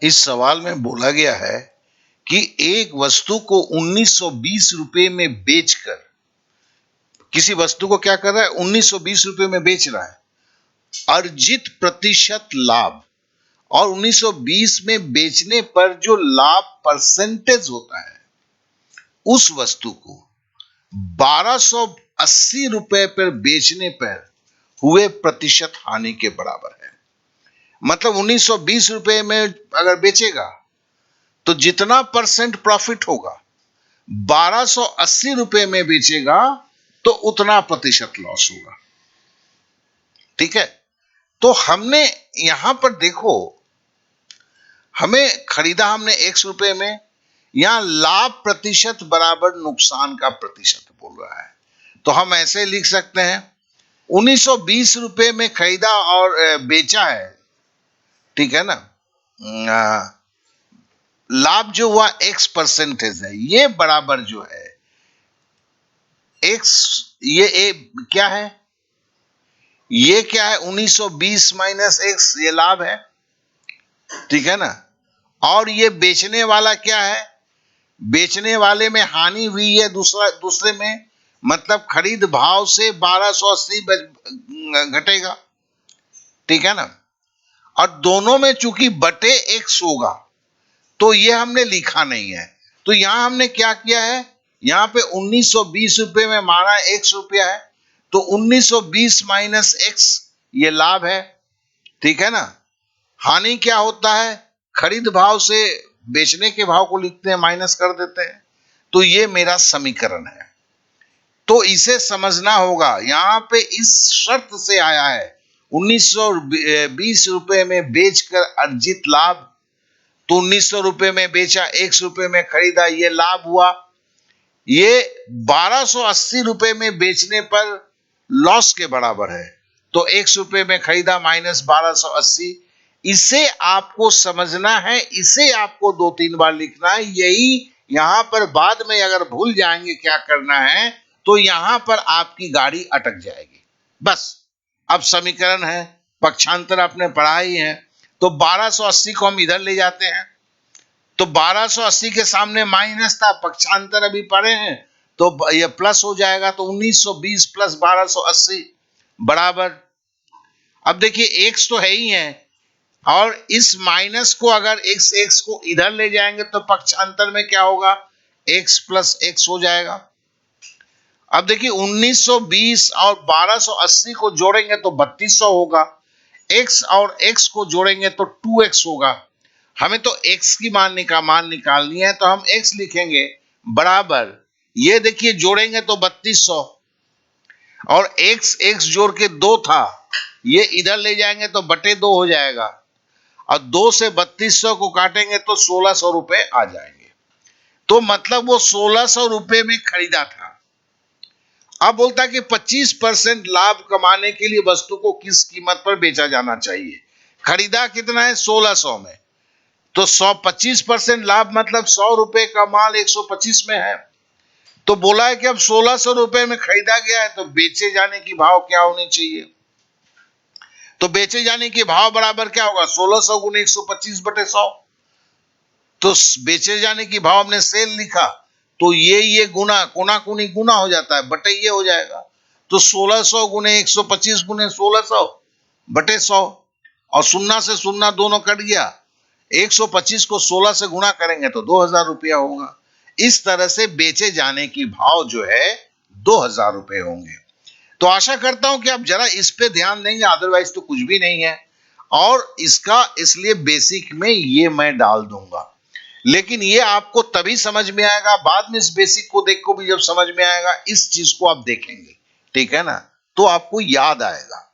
इस सवाल में बोला गया है कि एक वस्तु को 1920 रुपए में बेचकर, किसी वस्तु को क्या कर रहा है, 1920 रुपए में बेच रहा है, अर्जित प्रतिशत लाभ, और 1920 में बेचने पर जो लाभ परसेंटेज होता है उस वस्तु को 1280 रुपए पर बेचने पर हुए प्रतिशत हानि के बराबर है। मतलब 1920 रुपए में अगर बेचेगा तो जितना परसेंट प्रॉफिट होगा, 1280 रुपए में बेचेगा तो उतना प्रतिशत लॉस होगा। ठीक है, तो हमने यहां पर देखो, हमें खरीदा हमने X रुपए में, यहां लाभ प्रतिशत बराबर नुकसान का प्रतिशत बोल रहा है, तो हम ऐसे लिख सकते हैं 1920 रुपए में खरीदा और बेचा है, ठीक है ना, लाभ जो हुआ X परसेंटेज है, ये बराबर जो है X, ये क्या है, ये क्या है, 1920 माइनस X, ये लाभ है, ठीक है ना, और ये बेचने वाला क्या है, बेचने वाले में हानि हुई है दूसरे में, मतलब खरीद भाव से 1280 घटेगा, ठीक है ना, और दोनों में चूंकि बटे X होगा तो ये हमने लिखा नहीं है, तो यहां हमने क्या किया है, यहां पे 1920 रुपए में माना X रुपया है, तो 1920 माइनस X ये लाभ है, ठीक है ना, हानि क्या होता है, खरीद भाव से बेचने के भाव को लिखते हैं, माइनस कर देते हैं, तो ये मेरा समीकरण है। तो इसे समझना होगा, यहां पे इस शर्त से आया है 1920 रुपए में बेचकर अर्जित लाभ, तो 1900 रुपए में बेचा, X रुपए में खरीदा, ये लाभ हुआ, ये 1280 रुपए में बेचने पर लॉस के बराबर है, तो X रुपए में खरीदा माइनस 1280, इसे आपको समझना है, इसे आपको 2-3 बार लिखना है, यही यहां पर बाद में अगर भूल जाएंगे क्या करना है तो यहां पर आपकी गाड़ी अटक जाएगी। बस, अब समीकरण है, पक्षांतर आपने पढ़ा ही है, तो 1280 को हम इधर ले जाते हैं, तो 1280 के सामने माइनस था, पक्षांतर अभी पढ़े हैं, तो ये प्लस हो जाएगा, तो 1920 प्लस 1280 बराबर, अब देखिए X तो है ही है, और इस माइनस को अगर X को इधर ले जाएंगे तो पक्षांतर में क्या होगा, X प्लस X हो जाएगा। अब देखिए 1920 और 1280 को जोड़ेंगे तो 3200 होगा, X और X को जोड़ेंगे तो 2X होगा, हमें तो X की मान निकालनी है, तो हम X लिखेंगे बराबर, ये देखिए जोड़ेंगे तो 3200, और X जोड़ के 2 था, ये इधर ले जाएंगे तो बटे 2 हो जाएगा, और 2 से 3200 को काटेंगे तो 1600 रुपए आ जाएंगे, तो मतलब वो 1600 रुपए में खरीदा था। अब बोलता है कि 25% लाभ कमाने के लिए वस्तु को किस कीमत पर बेचा जाना चाहिए, खरीदा कितना है, 1600 में, तो 125% लाभ मतलब 100 रुपए का माल 125 में है, तो बोला है कि अब 1600 रुपए में खरीदा गया है, तो बेचे जाने की भाव क्या होनी चाहिए, तो बेचे जाने के भाव बराबर क्या होगा, 1600 गुने 125 बटे 100, तो बेचे जाने की भाव हमने सेल लिखा, तो ये गुना कोना कोनी गुना हो जाता है, बटे ये हो जाएगा, तो 1600 गुने 125 गुने 1600 बटे 100, और शून्य से शून्य दोनों कट गया, 125 को 16 से गुणा करेंगे तो 2000 रुपया होगा, इस तरह से बेचे जाने की भाव जो है 2000 रुपए होंगे। तो आशा करता हूं कि आप जरा इस पे ध्यान देंगे, अदरवाइज तो कुछ भी नहीं है, और इसका इसलिए बेसिक में ये मैं डाल दूंगा, लेकिन ये आपको तभी समझ में आएगा, बाद में इस बेसिक को देख को भी जब समझ में आएगा, इस चीज को आप देखेंगे, ठीक है ना, तो आपको याद आएगा।